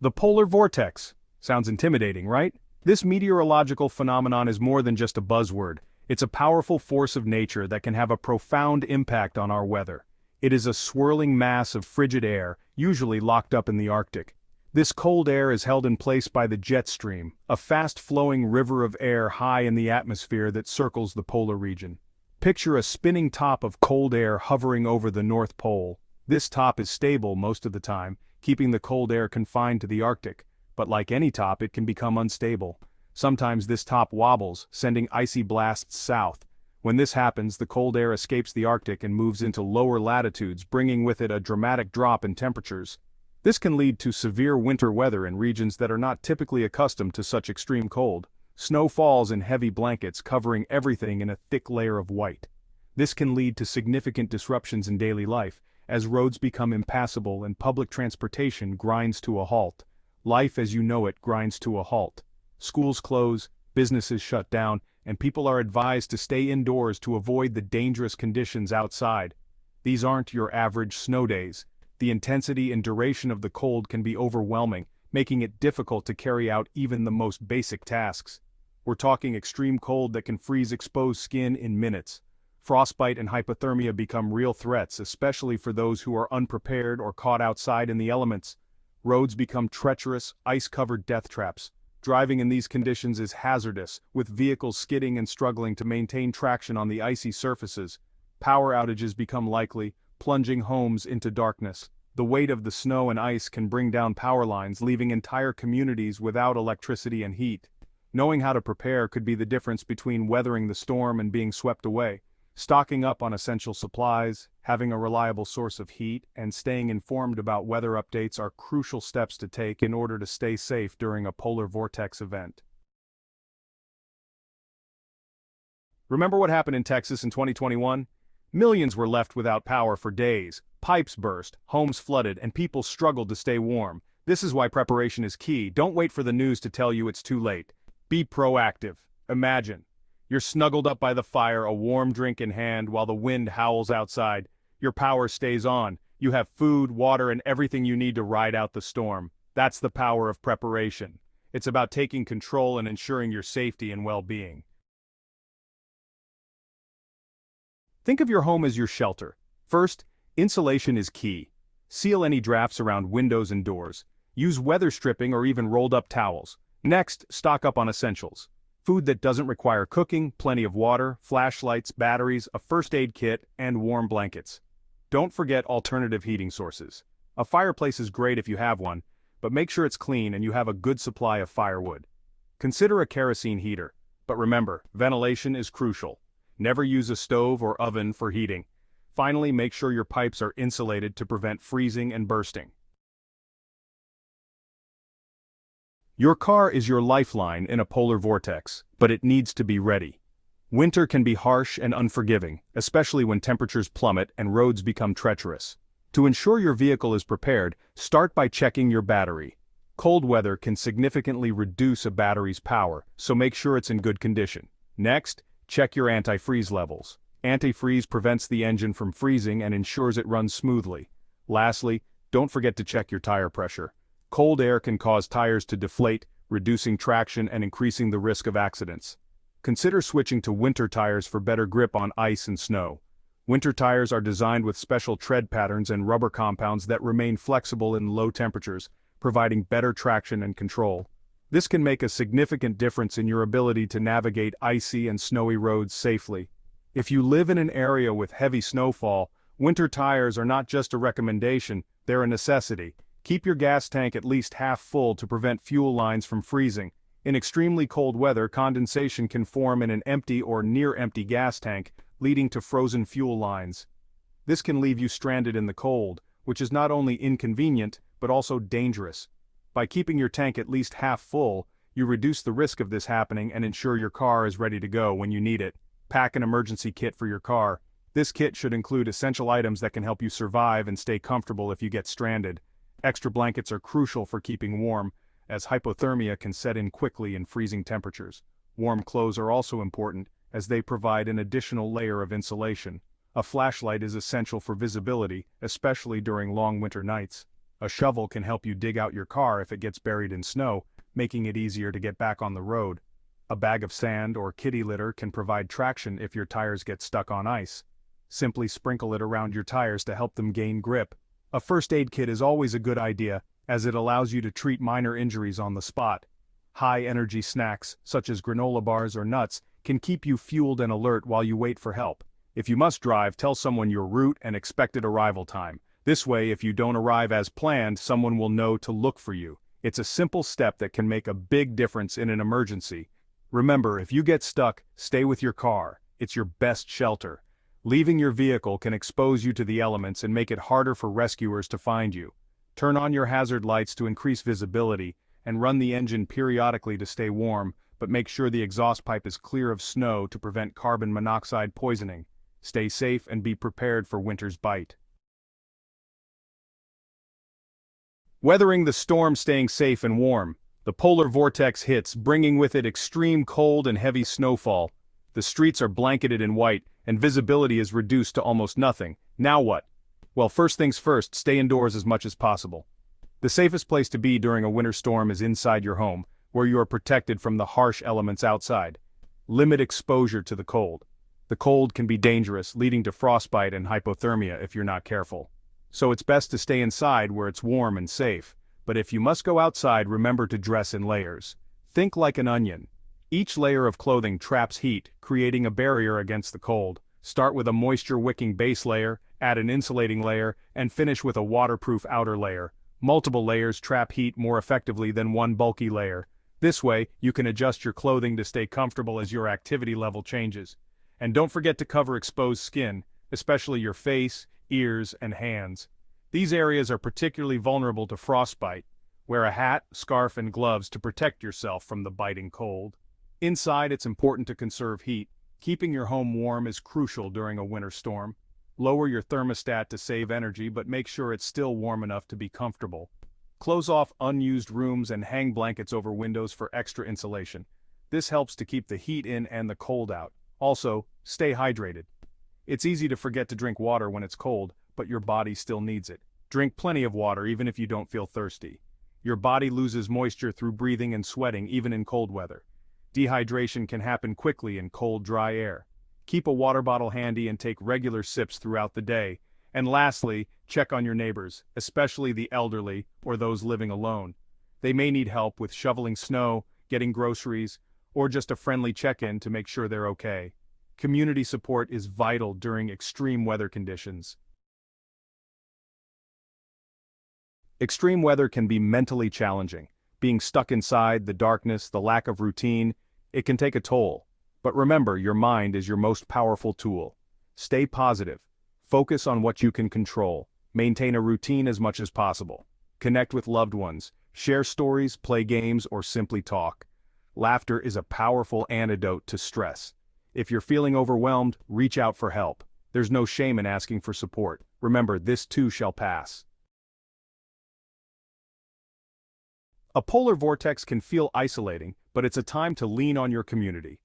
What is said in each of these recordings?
The polar vortex. Sounds intimidating, right? This meteorological phenomenon is more than just a buzzword. It's a powerful force of nature that can have a profound impact on our weather. It is a swirling mass of frigid air, usually locked up in the Arctic. This cold air is held in place by the jet stream, a fast-flowing river of air high in the atmosphere that circles the polar region. Picture a spinning top of cold air hovering over the North Pole. This top is stable most of the time, keeping the cold air confined to the Arctic, but like any top, it can become unstable. Sometimes this top wobbles, sending icy blasts south. When this happens, the cold air escapes the Arctic and moves into lower latitudes, bringing with it a dramatic drop in temperatures. This can lead to severe winter weather in regions that are not typically accustomed to such extreme cold. Snow falls in heavy blankets covering everything in a thick layer of white. This can lead to significant disruptions in daily life, as roads become impassable and public transportation grinds to a halt. Life as you know it grinds to a halt. Schools close, businesses shut down, and people are advised to stay indoors to avoid the dangerous conditions outside. These aren't your average snow days. The intensity and duration of the cold can be overwhelming, making it difficult to carry out even the most basic tasks. We're talking extreme cold that can freeze exposed skin in minutes. Frostbite and hypothermia become real threats, especially for those who are unprepared or caught outside in the elements. Roads become treacherous, ice-covered death traps. Driving in these conditions is hazardous, with vehicles skidding and struggling to maintain traction on the icy surfaces. Power outages become likely, plunging homes into darkness. The weight of the snow and ice can bring down power lines, leaving entire communities without electricity and heat. Knowing how to prepare could be the difference between weathering the storm and being swept away. Stocking up on essential supplies, having a reliable source of heat, and staying informed about weather updates are crucial steps to take in order to stay safe during a polar vortex event. Remember what happened in Texas in 2021? Millions were left without power for days. Pipes burst, homes flooded, and people struggled to stay warm. This is why preparation is key. Don't wait for the news to tell you it's too late. Be proactive. Imagine you're snuggled up by the fire, a warm drink in hand, while the wind howls outside. Your power stays on. You have food, water, and everything you need to ride out the storm. That's the power of preparation. It's about taking control and ensuring your safety and well-being. Think of your home as your shelter. First, insulation is key. Seal any drafts around windows and doors. Use weather stripping or even rolled-up towels. Next, stock up on essentials. Food that doesn't require cooking, plenty of water, flashlights, batteries, a first aid kit, and warm blankets. Don't forget alternative heating sources. A fireplace is great if you have one, but make sure it's clean and you have a good supply of firewood. Consider a kerosene heater, but remember, ventilation is crucial. Never use a stove or oven for heating. Finally, make sure your pipes are insulated to prevent freezing and bursting. Your car is your lifeline in a polar vortex, but it needs to be ready. Winter can be harsh and unforgiving, especially when temperatures plummet and roads become treacherous. To ensure your vehicle is prepared, start by checking your battery. Cold weather can significantly reduce a battery's power, so make sure it's in good condition. Next, check your antifreeze levels. Antifreeze prevents the engine from freezing and ensures it runs smoothly. Lastly, don't forget to check your tire pressure. Cold air can cause tires to deflate, reducing traction and increasing the risk of accidents. Consider switching to winter tires for better grip on ice and snow. Winter tires are designed with special tread patterns and rubber compounds that remain flexible in low temperatures, providing better traction and control. This can make a significant difference in your ability to navigate icy and snowy roads safely. If you live in an area with heavy snowfall, winter tires are not just a recommendation, they're a necessity. Keep your gas tank at least half full to prevent fuel lines from freezing. In extremely cold weather, condensation can form in an empty or near-empty gas tank, leading to frozen fuel lines. This can leave you stranded in the cold, which is not only inconvenient, but also dangerous. By keeping your tank at least half full, you reduce the risk of this happening and ensure your car is ready to go when you need it. Pack an emergency kit for your car. This kit should include essential items that can help you survive and stay comfortable if you get stranded. Extra blankets are crucial for keeping warm, as hypothermia can set in quickly in freezing temperatures. Warm clothes are also important, as they provide an additional layer of insulation. A flashlight is essential for visibility, especially during long winter nights. A shovel can help you dig out your car if it gets buried in snow, making it easier to get back on the road. A bag of sand or kitty litter can provide traction if your tires get stuck on ice. Simply sprinkle it around your tires to help them gain grip. A first aid kit is always a good idea, as it allows you to treat minor injuries on the spot. High-energy snacks, such as granola bars or nuts, can keep you fueled and alert while you wait for help. If you must drive, tell someone your route and expected arrival time. This way, if you don't arrive as planned, someone will know to look for you. It's a simple step that can make a big difference in an emergency. Remember, if you get stuck, stay with your car. It's your best shelter. Leaving your vehicle can expose you to the elements and make it harder for rescuers to find you. Turn on your hazard lights to increase visibility, and run the engine periodically to stay warm, but make sure the exhaust pipe is clear of snow to prevent carbon monoxide poisoning. Stay safe and be prepared for winter's bite. Weathering the storm, staying safe and warm. The polar vortex hits, bringing with it extreme cold and heavy snowfall. The streets are blanketed in white, and visibility is reduced to almost nothing. Now what? Well, first things first, stay indoors as much as possible. The safest place to be during a winter storm is inside your home, where you are protected from the harsh elements outside. Limit exposure to the cold. The cold can be dangerous, leading to frostbite and hypothermia if you're not careful. So it's best to stay inside where it's warm and safe. But if you must go outside, remember to dress in layers. Think like an onion. Each layer of clothing traps heat, creating a barrier against the cold. Start with a moisture-wicking base layer, add an insulating layer, and finish with a waterproof outer layer. Multiple layers trap heat more effectively than one bulky layer. This way, you can adjust your clothing to stay comfortable as your activity level changes. And don't forget to cover exposed skin, especially your face, ears, and hands. These areas are particularly vulnerable to frostbite. Wear a hat, scarf, and gloves to protect yourself from the biting cold. Inside, it's important to conserve heat. Keeping your home warm is crucial during a winter storm. Lower your thermostat to save energy, but make sure it's still warm enough to be comfortable. Close off unused rooms and hang blankets over windows for extra insulation. This helps to keep the heat in and the cold out. Also, stay hydrated. It's easy to forget to drink water when it's cold, but your body still needs it. Drink plenty of water even if you don't feel thirsty. Your body loses moisture through breathing and sweating even in cold weather. Dehydration can happen quickly in cold, dry air. Keep a water bottle handy and take regular sips throughout the day. And lastly, check on your neighbors, especially the elderly or those living alone. They may need help with shoveling snow, getting groceries, or just a friendly check-in to make sure they're okay. Community support is vital during extreme weather conditions. Extreme weather can be mentally challenging. Being stuck inside, the darkness, the lack of routine, it can take a toll. But remember, your mind is your most powerful tool. Stay positive. Focus on what you can control. Maintain a routine as much as possible. Connect with loved ones. Share stories, play games, or simply talk. Laughter is a powerful antidote to stress. If you're feeling overwhelmed, reach out for help. There's no shame in asking for support. Remember, this too shall pass. A polar vortex can feel isolating, but it's a time to lean on your community.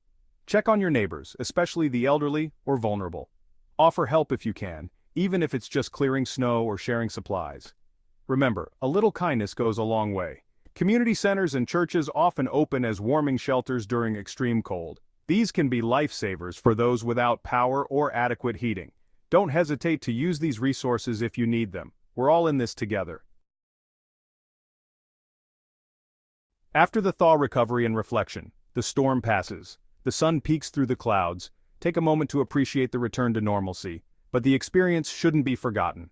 Check on your neighbors, especially the elderly or vulnerable. Offer help if you can, even if it's just clearing snow or sharing supplies. Remember, a little kindness goes a long way. Community centers and churches often open as warming shelters during extreme cold. These can be lifesavers for those without power or adequate heating. Don't hesitate to use these resources if you need them. We're all in this together. After the thaw, recovery and reflection, the storm passes. The sun peeks through the clouds. Take a moment to appreciate the return to normalcy, but the experience shouldn't be forgotten.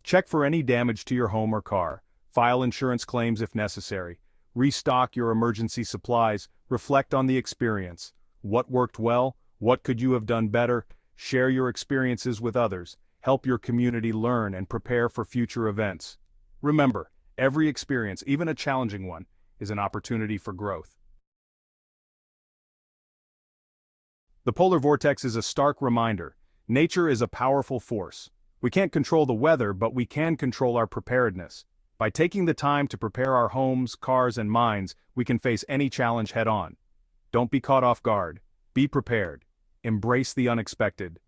Check for any damage to your home or car. File insurance claims if necessary. Restock your emergency supplies. Reflect on the experience. What worked well? What could you have done better? Share your experiences with others. Help your community learn and prepare for future events. Remember, every experience, even a challenging one, is an opportunity for growth. The polar vortex is a stark reminder. Nature is a powerful force. We can't control the weather, but we can control our preparedness. By taking the time to prepare our homes, cars, and minds, we can face any challenge head-on. Don't be caught off guard. Be prepared. Embrace the unexpected.